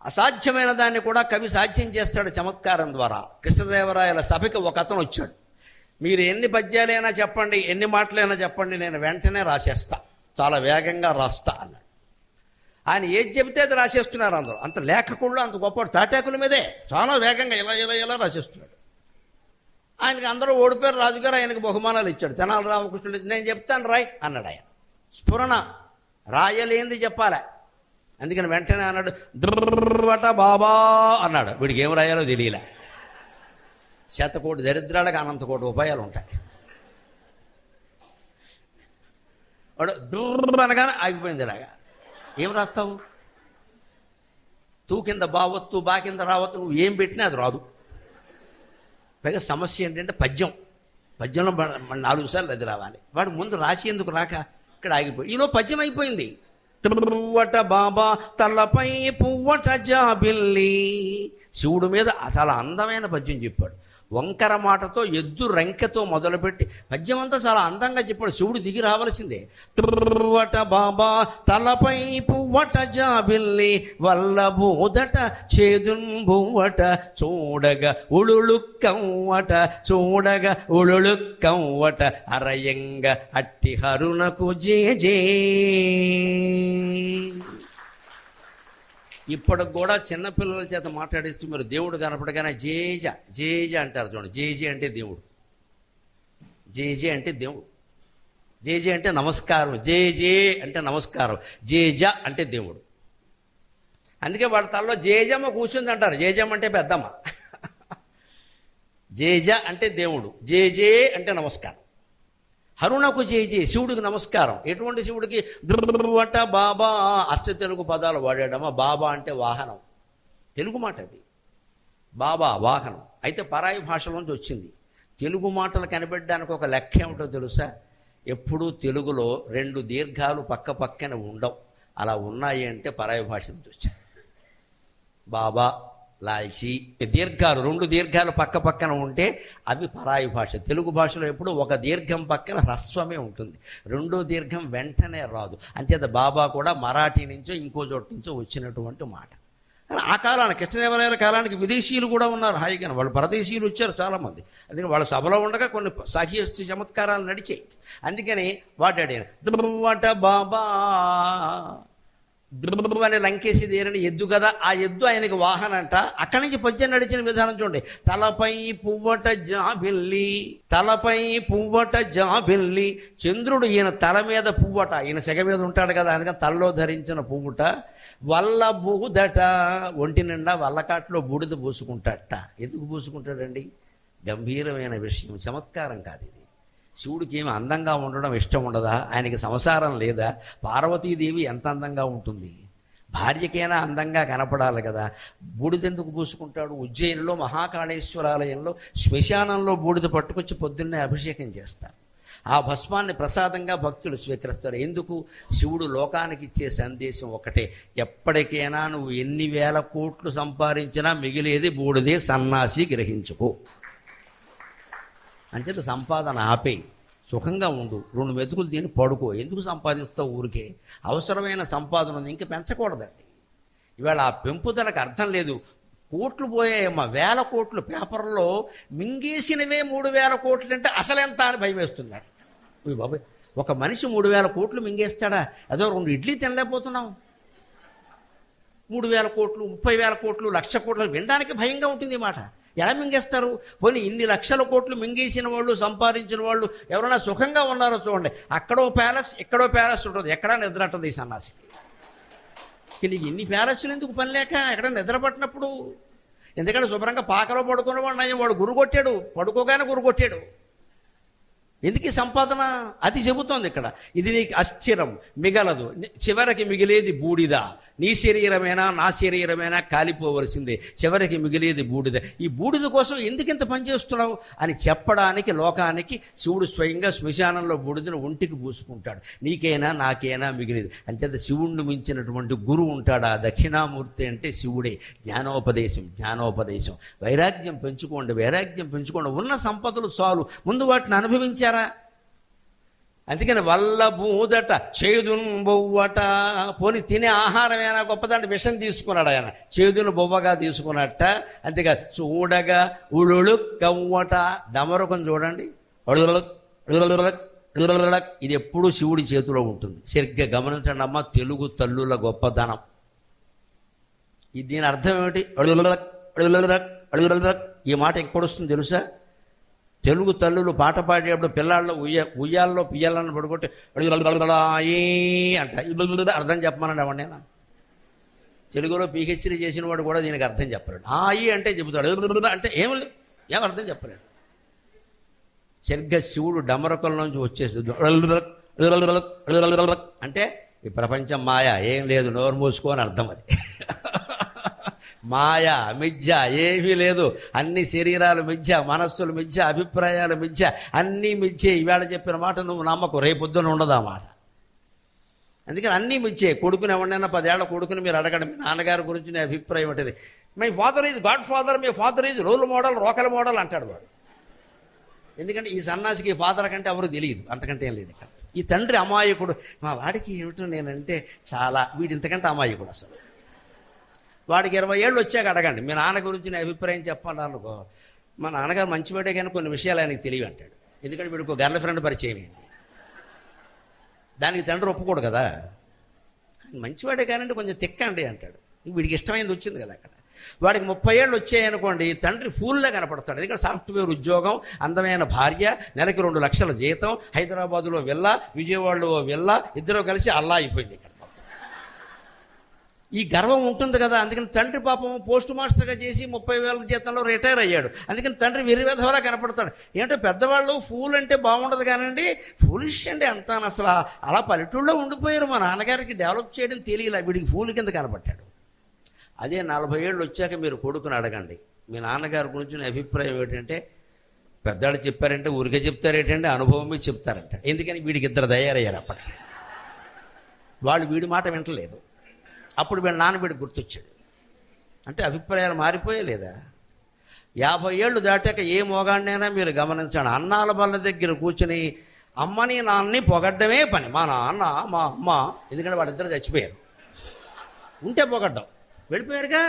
అసాధ్యమైన దాన్ని కూడా కవి సాధ్యం చేస్తాడు చమత్కారం ద్వారా. కృష్ణదేవరాయల సభకి ఒక అతను వచ్చాడు. మీరు ఎన్ని పద్యాలైనా చెప్పండి, ఎన్ని మాటలైనా చెప్పండి, నేను వెంటనే రాసేస్తా, చాలా వేగంగా రాస్తా అన్నాడు. ఆయన ఏది చెబితే అది రాసేస్తున్నారు అందరూ. అంత లేఖకుళ్ళు అంత గొప్ప తాటాకుల మీదే చాలా వేగంగా ఇలా ఇలా ఇలా రాసేస్తున్నాడు. ఆయనకి అందరూ ఓడిపోయారు. రాజుగారు ఆయనకు బహుమానాలు ఇచ్చాడు. తెనాలి రామకృష్ణుడు నేను చెప్తాను రాయ్ అన్నాడు. ఆయన స్ఫురణ రాయలేంది చెప్పాలా. అందుకని వెంటనే అన్నాడు డ్రవట బాబా అన్నాడు. వీడికి ఏం రాయాలో తెలియలే. శతకోటి దరిద్రాలకు అనంతకోటి ఉపాయాలు ఉంటాయి. వాడు డ్రర్ అనగానే ఆగిపోయింది. ఇలాగా ఏం రాస్తావు? తూ కింద బావత్తు, బా కింద రావత్తు, నువ్వు ఏం పెట్టినా అది రాదు. పైగా సమస్య ఏంటంటే పద్యంలో 4 సార్లు అది రావాలి. వాడు ముందు రాసి ఎందుకు రాక ఇక్కడ ఆగిపోయి ఈలో పద్యం అయిపోయింది. పువ్వట బాబా తలపై పువ్వట జాబిల్లి. శివుడు మీద చాలా అందమైన పద్యం చెప్పాడు. వంకర మాటతో ఎద్దు రంకెతో మొదలుపెట్టి పద్యం అంతా చాలా అందంగా చెప్పాడు. శివుడు దిగి రావలసిందే. పువ్వట బాబా తలపై పువ్వట జాబిల్లి వల్లబోదట చేదుంబువట చూడగా ఉళుళుక్కవ్వట చూడగా ఉళుళుక్కవ్వట అరయంగ అట్టి హరునకు జేజే. ఇప్పటికి కూడా చిన్నపిల్లల చేత మాట్లాడిస్తూ మీరు దేవుడు కనపడగానే జేజ జేజ అంటారు. చూడండి, జేజే అంటే దేవుడు, జేజే అంటే దేవుడు, జేజే అంటే నమస్కారం, జేజే అంటే నమస్కారం, జేజ అంటే దేవుడు. అందుకే వాడి తలలో జేజమ్మ కూర్చుంది అంటారు. జేజమ్మ అంటే పెద్దమ్మ, జేజ అంటే దేవుడు, జేజే అంటే నమస్కారం. హరుణకు జేజే, శివుడికి నమస్కారం. ఎటువంటి శివుడికి? డ్రవట బాబా. అచ్చ తెలుగు పదాలు వాడాడమ్మా. బాబా అంటే వాహనం, తెలుగు మాట అది. బాబా వాహనం అయితే పరాయి భాషలోంచి వచ్చింది. తెలుగు మాటలు కనిపెట్టడానికి ఒక లెక్క ఏమిటో తెలుసా? ఎప్పుడూ తెలుగులో 2 దీర్ఘాలు పక్క పక్కన ఉండవు. అలా ఉన్నాయి అంటే పరాయి భాష నుంచి వచ్చింది. బాబా, లాల్చి దీర్ఘాలు, 2 దీర్ఘాలు పక్క పక్కన ఉంటే అవి పరాయి భాష. తెలుగు భాషలో ఎప్పుడు ఒక దీర్ఘం పక్కన హ్రస్వమే ఉంటుంది, 2వ దీర్ఘం వెంటనే రాదు. అంచేత బాబా కూడా మరాఠీ నుంచో ఇంకో చోటు నుంచో వచ్చినటువంటి మాట. ఆ కాలానికి, కృష్ణదేవరాయల కాలానికి విదేశీయులు కూడా ఉన్నారు హాయిగా. వాళ్ళు పరదేశీయులు వచ్చారు చాలామంది. అందుకని వాళ్ళ సభలో ఉండగా కొన్ని సాహిత్య చమత్కారాలు నడిచాయి. అందుకని వాడాడు బాబా అని లంకేసి దేరని ఎద్దు కదా, ఆ ఎద్దు ఆయనకి వాహనంట. అక్కడి నుంచి పద్యం నడిచిన విధానం చూడండి. తలపై పువ్వట జాబిల్లి, తలపై పువ్వట జాబిల్లి. చంద్రుడు ఈయన తల మీద పువ్వట, ఈయన సెగ మీద ఉంటాడు కదా, అందుకని తలలో ధరించిన పువ్వుట. వల్ల బూదట, ఒంటి నిండా వల్లకాట్లో బూడిద పూసుకుంటాడట. ఎందుకు పూసుకుంటాడండి? గంభీరమైన విషయం, చమత్కారం కాదు ఇది. శివుడికి ఏమి అందంగా ఉండడం ఇష్టం ఉండదా? ఆయనకి సంసారం లేదా? పార్వతీదేవి ఎంత అందంగా ఉంటుంది? భార్యకైనా అందంగా కనపడాలి కదా. బూడిదెందుకు పూసుకుంటాడు? ఉజ్జయినిలో మహాకాళేశ్వరాలయంలో శ్మశానంలో బూడిద పట్టుకొచ్చి పొద్దున్నే అభిషేకం చేస్తారు. ఆ భస్మాన్ని ప్రసాదంగా భక్తులు స్వీకరిస్తారు. ఎందుకు? శివుడు లోకానికి ఇచ్చే సందేశం ఒకటే, ఎప్పటికైనా నువ్వు ఎన్ని వేల కోట్లు సంపాదించినా మిగిలేది బూడిదే, సన్నాసి గ్రహించుకో. అంచేత సంపాదన ఆపేయి, సుఖంగా ఉండు, 2 మెతుకులు తిని పడుకో. ఎందుకు సంపాదిస్తావు ఊరికే? అవసరమైన సంపాదన ఇంక పెంచకూడదండి. ఇవాళ ఆ పెంపుదలకు అర్థం లేదు. కోట్లు పోయాయమ్మా, 1000 కోట్లు. పేపర్లో మింగేసినవే 3000 కోట్లు అంటే అసలెంత అని భయం వేస్తున్నారు. బాబాయ్, ఒక మనిషి 3000 కోట్లు మింగేస్తాడా? అదో 2 ఇడ్లీ తినలేకపోతున్నాం. 3000 కోట్లు, 30,000 కోట్లు, 1,00,000 కోట్లు వినడానికి భయంగా ఉంటుంది ఈ మాట. ఎలా మింగేస్తారు? పోనీ ఇన్ని లక్షల కోట్లు మింగేసిన వాళ్ళు, సంపాదించిన వాళ్ళు ఎవరైనా సుఖంగా ఉన్నారో చూడండి. అక్కడో ప్యాలెస్, ఇక్కడో ప్యాలెస్ ఉంటుంది, ఎక్కడా నిద్ర ఉంటుంది ఈ సన్నాసికి. నీకు ఇన్ని ప్యాలెస్లు ఎందుకు పని లేక? ఎక్కడ నిద్ర పట్టినప్పుడు. ఎందుకంటే శుభ్రంగా పాకలో పడుకున్నవాడు వాడు గురు కొట్టాడు, పడుకోగానే గురు కొట్టాడు. ఎందుకు ఈ సంపాదన? అది చెబుతోంది ఇక్కడ. ఇది నీకు అస్థిరం, మిగలదు, చివరికి మిగిలేది బూడిద. నీ శరీరమైనా నా శరీరమైనా కాలిపోవలసిందే, చివరికి మిగిలేది బూడిద. ఈ బూడిద కోసం ఎందుకింత పనిచేస్తున్నావు అని చెప్పడానికి లోకానికి శివుడు స్వయంగా శ్మశానంలో బూడిదను ఒంటికి పూసుకుంటాడు. నీకైనా నాకైనా మిగిలేదు. అంచేత శివుణ్ణి మించినటువంటి గురువు ఉంటాడా? దక్షిణామూర్తి అంటే శివుడే. జ్ఞానోపదేశం, జ్ఞానోపదేశం. వైరాగ్యం పెంచుకోండి, వైరాగ్యం పెంచుకోండి. ఉన్న సంపదలు చాలు, ముందు వాటిని అనుభవించారా? అందుకని వల్ల బూదట చేదును బొవ్వట. పోని తినే ఆహారం ఏమైనా గొప్పదంటే విషం తీసుకున్నాడు ఆయన, చేదును బొవ్వగా తీసుకున్నట్ట. అంతేకాదు చూడగా ఉళుళు కవ్వట. డమరుకం చూడండి, ఇది ఎప్పుడూ శివుడి చేతిలో ఉంటుంది. సరిగ్గా గమనించండి అమ్మ, తెలుగు తల్లుల గొప్పదనం. దీని అర్థం ఏమిటి? ఈ మాట ఎక్కడొస్తుంది తెలుసా? తెలుగు తల్లులు పాట పాడేటప్పుడు పిల్లాళ్ళు ఉయ్యాల్లో పియ్యాలని పడుకుంటే అంట. అర్థం చెప్పమనండి అవ్వండి. నేను తెలుగులో పిహెచ్డీ చేసిన వాడు కూడా దీనికి అర్థం చెప్పలేడు. ఆయి అంటే చెబుతాడు, అంటే ఏం అర్థం చెప్పలేడు. సరిగ్గా శివుడు డమరకంలోంచి వచ్చేస్తుంది. అంటే ఈ ప్రపంచం మాయ, ఏం లేదు, నోరు మూసుకొని అర్థం. అది మాయ, మిథ్య, ఏమీ లేదు. అన్ని శరీరాలు మిథ్య, మనస్సులు మిథ్య, అభిప్రాయాలు మిథ్య, అన్నీ మిథ్యే. ఈవేళ చెప్పిన మాట నువ్వు నమ్మకు, రేపొద్దున ఉండదు ఆ మాట. అందుకని అన్నీ మిథ్యే. కొడుకుని ఎవరినైనా 10 ఏళ్ల కొడుకుని మీరు అడగండి, మీ నాన్నగారి గురించి నీ అభిప్రాయం ఏంటది? My father is god father, మీ ఫాదర్ ఈజ్ రోల్ మోడల్, రోకల్ మోడల్ అంటాడు వాడు. ఎందుకంటే ఈ సన్నాసికి ఫాదర్ కంటే ఎవరు తెలియదు, అంతకంటే ఏం లేదు. ఇక్కడ ఈ తండ్రి అమాయకుడు. మా వాడికి ఏమిటో నేనంటే చాలా, వీడి ఇంతకంటే అమాయకుడు. అసలు వాడికి 20 ఏళ్ళు వచ్చాక అడగండి, మీ నాన్న గురించి నేను అభిప్రాయం చెప్పండి అనుకో, మా నాన్నగారు మంచివాడే కానీ కొన్ని విషయాలు ఆయనకు తెలివి అంటాడు. ఎందుకంటే వీడికి గర్ల్ ఫ్రెండ్ పరిచయం అయింది. దానికి తండ్రి ఒప్పుకోడు కదా. మంచివాడే కానండి కొంచెం తిక్కండి అంటాడు. వీడికి ఇష్టమైనది వచ్చింది కదా అక్కడ. వాడికి 30 ఏళ్ళు వచ్చాయనుకోండి, తండ్రి ఫూల్లా కనపడతాడు. ఎందుకంటే సాఫ్ట్వేర్ ఉద్యోగం, అందమైన భార్య, నెలకి 2 లక్షల జీతం, హైదరాబాదులో విల్లా, విజయవాడలో విల్లా, ఇద్దరు కలిసి అల్లా అయిపోయింది ఇక్కడ. ఈ గర్వం ఉంటుంది కదా. అందుకని తండ్రి పాపం పోస్ట్ మాస్టర్గా చేసి 30,000 జీతంలో రిటైర్ అయ్యాడు. అందుకని తండ్రి విరివేధవలా కనపడతాడు. ఏంటంటే పెద్దవాళ్ళు ఫూల్ అంటే బాగుండదు కానండి, ఫూలిష్ అండి అంతా. అసలు అలా పల్లెటూళ్ళలో ఉండిపోయారు. మా నాన్నగారికి డెవలప్ చేయడం తెలియలే, వీడికి ఫూల్ కింద కనపడ్డాడు. అదే 40 ఏళ్ళు వచ్చాక మీరు కొడుకుని అడగండి, మీ నాన్నగారి గురించి నా అభిప్రాయం ఏంటంటే, పెద్దాడు చెప్పారంటే ఊరికే చెప్తారేంటంటే, అనుభవం మీద చెప్తారంట. ఎందుకని వీడికి 2 తయారయ్యారు అప్పటికి. వాళ్ళు వీడి మాట వింటలేదు. అప్పుడు వీళ్ళ నాన్న వీడికి గుర్తొచ్చాడు. అంటే అభిప్రాయాలు మారిపోయే లేదా? 50 ఏళ్ళు దాటాక ఏ మోగాడినైనా మీరు గమనించండి, అన్నాల బల్ల దగ్గర కూర్చుని అమ్మని నాన్నని పొగడ్డమే పని. మా నాన్న, మా అమ్మ, ఎందుకంటే వాళ్ళిద్దరు చచ్చిపోయారు, ఉంటే పొగడ్డం. వెళ్ళిపోయారుగా.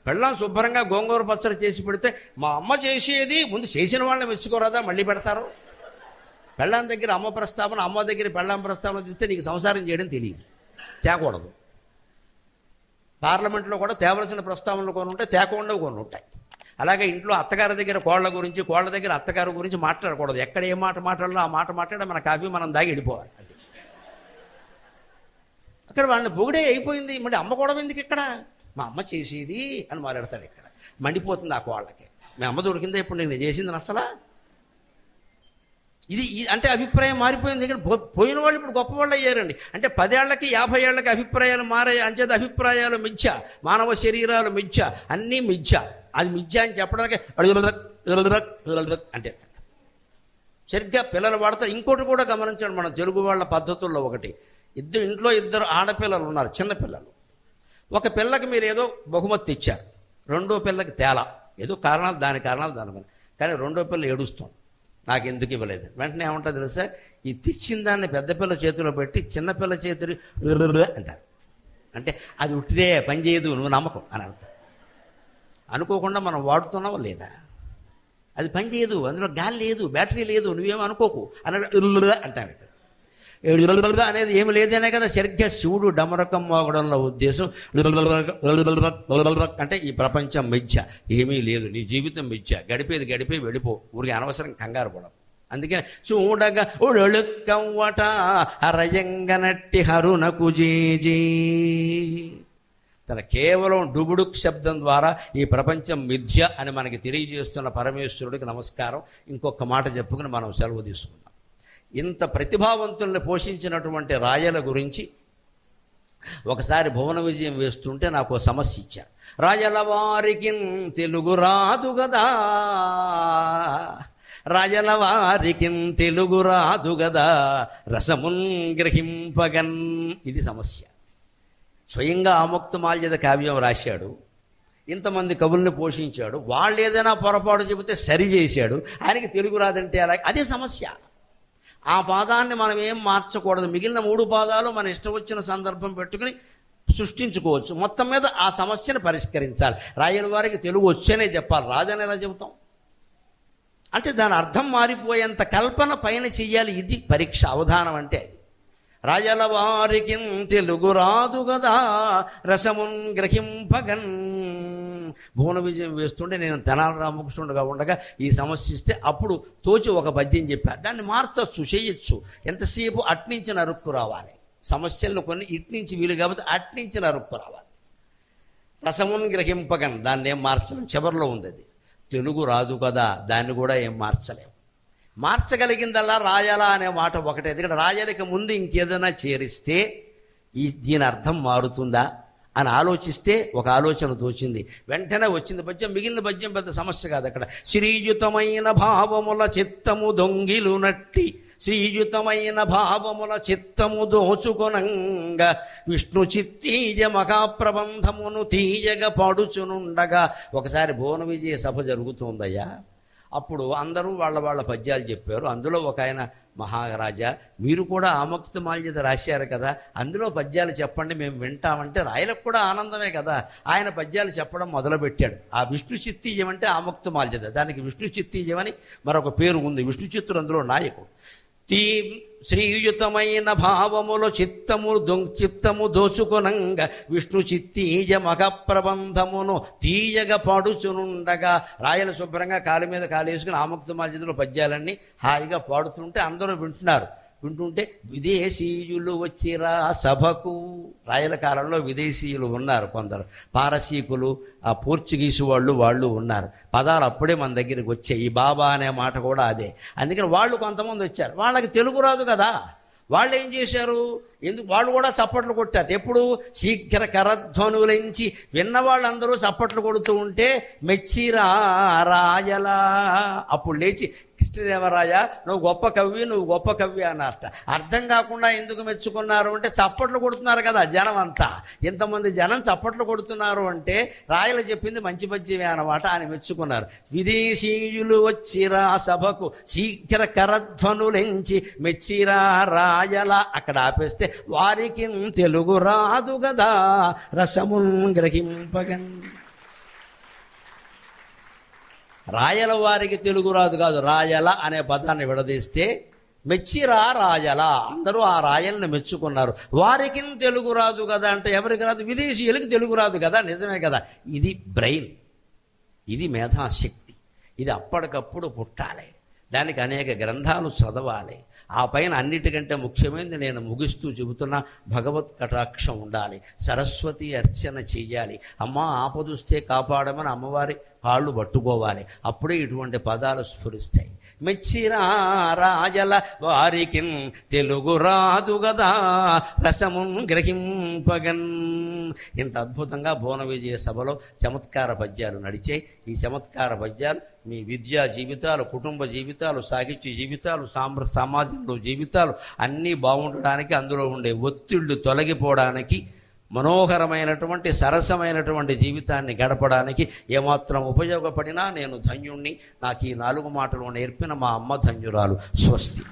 పెళ్ళాం శుభ్రంగా గోంగూర పచ్చడి చేసి పెడితే, మా అమ్మ చేసేది ముందు చేసిన వాళ్ళని మెచ్చుకోరాదా, మళ్ళీ పెడతారు. పెళ్ళాం దగ్గర అమ్మ ప్రస్తావన, అమ్మ దగ్గర పెళ్ళాం ప్రస్తావన తీస్తే నీకు సంసారం చేయడం తెలియదు, తేకూడదు. పార్లమెంట్లో కూడా తేవలసిన ప్రస్తావనలు కొన్ని ఉంటాయి, తేకుండా కొన్ని ఉంటాయి. అలాగే ఇంట్లో అత్తగారి దగ్గర కోళ్ళ గురించి, కోళ్ళ దగ్గర అత్తగారి గురించి మాట్లాడకూడదు. ఎక్కడ ఏ మాట మాట్లాడాలో ఆ మాట మాట్లాడే మన కాఫీ మనం దాగి వెళ్ళిపోవాలి. అది అక్కడ వాళ్ళని పొగిడే అయిపోయింది. మళ్ళీ అమ్మ కూడా ఎందుకు ఇక్కడ, మా అమ్మ చేసేది అని మాట్లాడతాడు. ఇక్కడ మండిపోతుంది ఆ కోళ్ళకి. మీ అమ్మ దొరికిందే ఇప్పుడు నేను చేసింది నచ్చలా. ఇది అంటే అభిప్రాయం మారిపోయింది. ఇక్కడ పోయిన వాళ్ళు ఇప్పుడు గొప్పవాళ్ళు అయ్యారండి. అంటే 10 ఏళ్లకి 50 ఏళ్లకి అభిప్రాయాలు మారాయి. అంచేత అభిప్రాయాలు మిథ్య, మానవ శరీరాలు మిథ్య, అన్నీ మిథ్య. అది మిథ్య అని చెప్పడానికి అంటే సరిగ్గా పిల్లలు వాడతారు. ఇంకోటి కూడా గమనించండి, మన తెలుగు వాళ్ళ పద్ధతుల్లో ఒకటి, ఇంట్లో 2 ఆడపిల్లలు ఉన్నారు, చిన్నపిల్లలు. ఒక పిల్లకి మీరు ఏదో బహుమతి ఇచ్చారు, రెండో పిల్లకి తేలా, ఏదో కారణాలు దాని కానీ రెండో పిల్ల ఏడుస్తాం, నాకు ఎందుకు ఇవ్వలేదు. వెంటనే ఏమంటారు తెలుసా, ఈ తెచ్చిన దాన్ని పెద్ద పిల్ల చేతిలో పెట్టి చిన్నపిల్ల చేతులు అంటారు. అంటే అది ఉట్టిదే, పని చేయదు, నువ్వు నమ్మకం అని అర్థం. అనుకోకుండా మనం వాడుతున్నావా లేదా, అది పని చేయదు, అందులో గాలి లేదు, బ్యాటరీ లేదు, నువ్వేమో అనుకోకు అని అంటాడు. అనేది ఏమి లేదనే కదా సరిగ్గా శివుడు డమరకం మోగడంలో ఉద్దేశం. అంటే ఈ ప్రపంచం మిథ్య, ఏమీ లేదు, నీ జీవితం మిథ్య, గడిపే వెళ్ళిపో, ఊరికి అనవసరం కంగారు పడవు. అందుకని చూడగా ఉళుక్కవ్వట హరయంగనట్టి హరునకు జేజీ. తన కేవలం డుబుడుక్ శబ్దం ద్వారా ఈ ప్రపంచం మిథ్య అని మనకి తెలియజేస్తున్న పరమేశ్వరుడికి నమస్కారం. ఇంకొక మాట చెప్పుకుని మనం సెలవు తీసుకుందాం. ఇంత ప్రతిభావంతుల్ని పోషించినటువంటి రాయల గురించి ఒకసారి భువన విజయం వేస్తుంటే నాకు ఒక సమస్య ఇచ్చారు. రాయల వారికి తెలుగు రాదు గదా, రాయల వారికి తెలుగు రాదు గదా, రసమున్ గ్రహింపగన్. ఇది సమస్య. స్వయంగా ఆముక్తమాల్యద కావ్యం రాశాడు, ఇంతమంది కవుల్ని పోషించాడు, వాళ్ళు ఏదైనా పొరపాటు చెబితే సరి చేశాడు, ఆయనకి తెలుగు రాదంటే అలా. అదే సమస్య. ఆ పాదాన్ని మనం ఏం మార్చకూడదు. మిగిలిన 3 పాదాలు మన ఇష్టం వచ్చిన సందర్భం పెట్టుకుని సృష్టించుకోవచ్చు. మొత్తం మీద ఆ సమస్యను పరిష్కరించాలి. రాయల వారికి తెలుగు వచ్చేనే చెప్పాలి, రాదని ఎలా చెబుతాం? అంటే దాని అర్థం మారిపోయేంత కల్పన పైన చెయ్యాలి. ఇది పరీక్ష, అవధానం అంటే అది. రాయల వారికి తెలుగు రాదు గదా రసమున్ గ్రహింపగన్. భువన విజయం వేస్తుంటే నేను తెనాలి రామకృష్ణుడుగా ఉండగా ఈ సమస్య ఇస్తే అప్పుడు తోచి ఒక పద్యం చెప్పారు. దాన్ని మార్చచ్చు, చేయొచ్చు. ఎంతసేపు అట్నుంచి నరుక్కు రావాలి. సమస్యల్లో కొన్ని ఇట్నుంచి వీలు కాబట్టి అట్నుంచి నరుక్కు రావాలి. రసమున్ గ్రహింపగన్, దాన్ని ఏం మార్చలేం, చివరిలో ఉంది అది. తెలుగు రాదు కదా, దాన్ని కూడా ఏం మార్చలేం. మార్చగలిగిందల్లా రాయాల అనే మాట ఒకటే. ఎందుకంటే రాయాలకి ముందు ఇంకేదైనా చేరిస్తే దీని అర్థం మారుతుందా అని ఆలోచిస్తే ఒక ఆలోచన తోచింది, వెంటనే వచ్చింది పద్యం. మిగిలిన పద్యం పెద్ద సమస్య కాదు. అక్కడ శ్రీయుతమైన భావముల చిత్తము దొంగిలు నట్టి, శ్రీయుతమైన భావముల చిత్తము దోచుకొనంగా విష్ణు చిత్తీయ మహాప్రబంధమును తీయగా పాడుచునుండగా. ఒకసారి భువన విజయ సభ జరుగుతుందయ్యా. అప్పుడు అందరూ వాళ్ళ పద్యాలు చెప్పారు. అందులో ఒక ఆయన, మహారాజా మీరు కూడా ఆముక్త మాల్యద రాశారు కదా, అందులో పద్యాలు చెప్పండి మేము వింటామంటే రాయలకు కూడా ఆనందమే కదా. ఆయన పద్యాలు చెప్పడం మొదలుపెట్టాడు. ఆ విష్ణు చిత్తీయం అంటే ఆముక్త మాల్యద, దానికి విష్ణు చిత్తీయం అని మరొక పేరు ఉంది. విష్ణు చిత్తుడు అందులో నాయకుడు. శ్రీయుతమైన భావముల చిత్తము దోచుకొనంగా విష్ణు చిత్తీయ మగ ప్రబంధమును తీయగా పాడుచునుండగా. రాయల శుభ్రంగా కాలు మీద కాలేసుకుని ఆముక్త మాల్యదలో పద్యాలన్నీ హాయిగా పాడుతుంటే అందరూ వింటుంటే విదేశీయులు వచ్చిరా సభకు. రాయల కాలంలో విదేశీయులు ఉన్నారు, కొందరు పారసీకులు, ఆ పోర్చుగీసు వాళ్ళు ఉన్నారు. పదాలు అప్పుడే మన దగ్గరికి వచ్చాయి. ఈ బాబా అనే మాట కూడా అదే. అందుకని వాళ్ళు కొంతమంది వచ్చారు, వాళ్ళకి తెలుగు రాదు కదా. వాళ్ళు ఏం చేశారు, వాళ్ళు కూడా చప్పట్లు కొట్టారు. ఎప్పుడు శీఘ్ర కరధ్వనులంచి విన్నవాళ్ళందరూ చప్పట్లు కొడుతూ ఉంటే మెచ్చిరా రాయలా. అప్పుడు లేచి కృష్ణదేవరాయ నువ్వు గొప్ప కవి అన్నారట. అర్థం కాకుండా ఎందుకు మెచ్చుకున్నారు అంటే చప్పట్లు కొడుతున్నారు కదా జనం అంతా. ఇంతమంది జనం చప్పట్లు కొడుతున్నారు అంటే రాయలు చెప్పింది మంచి పద్యమే అన్నమాట అని మెచ్చుకున్నారు. విదేశీయులు వచ్చిరా సభకు శీఘ్ర కరధ్వనులెంచి మెచ్చిరా రాయల. అక్కడ ఆపేస్తే వారికి తెలుగు రాదు గదా రసమున్ గ్రహింపగన్. రాయల వారికి తెలుగు రాదు కాదు, రాయల అనే పదాన్ని విడదీస్తే మెచ్చిరా రాయల, అందరూ ఆ రాయల్ని మెచ్చుకున్నారు. వారికి తెలుగు రాదు కదా అంటే ఎవరికి రాదు, విదేశీయులకి తెలుగు రాదు కదా. నిజమే కదా. ఇది బ్రెయిన్, ఇది మేధాశక్తి, ఇది అప్పటికప్పుడు పుట్టాలి. దానికి అనేక గ్రంథాలు చదవాలి. ఆ పైన అన్నిటికంటే ముఖ్యమైనది నేను ముగిస్తూ చెబుతున్నా, భగవత్ కటాక్షం ఉండాలి. సరస్వతి అర్చన చెయ్యాలి. అమ్మ ఆపదొస్తే కాపాడమని అమ్మవారి కాళ్ళు పట్టుకోవాలి. అప్పుడే ఇటువంటి పదాలు స్ఫురిస్తాయి. మెచ్చిరా రాజల వారికి తెలుగు రాదు గదా రసమున్ గ్రహింపగన్. ఇంత అద్భుతంగా భువన విజయ సభలో చమత్కార పద్యాలు నడిచాయి. ఈ చమత్కార పద్యాలు మీ విద్యా జీవితాలు, కుటుంబ జీవితాలు, సాహిత్య జీవితాలు, సమాజంలో జీవితాలు అన్నీ బాగుండడానికి, అందులో ఉండే ఒత్తిళ్లు తొలగిపోవడానికి, మనోహరమైనటువంటి సరసమైనటువంటి జీవితాన్ని గడపడానికి ఏమాత్రం ఉపయోగపడినా నేను ధన్యుణ్ణి. నాకు ఈ 4 మాటలు నేర్పిన మా అమ్మ ధన్యురాలు. స్వస్తి.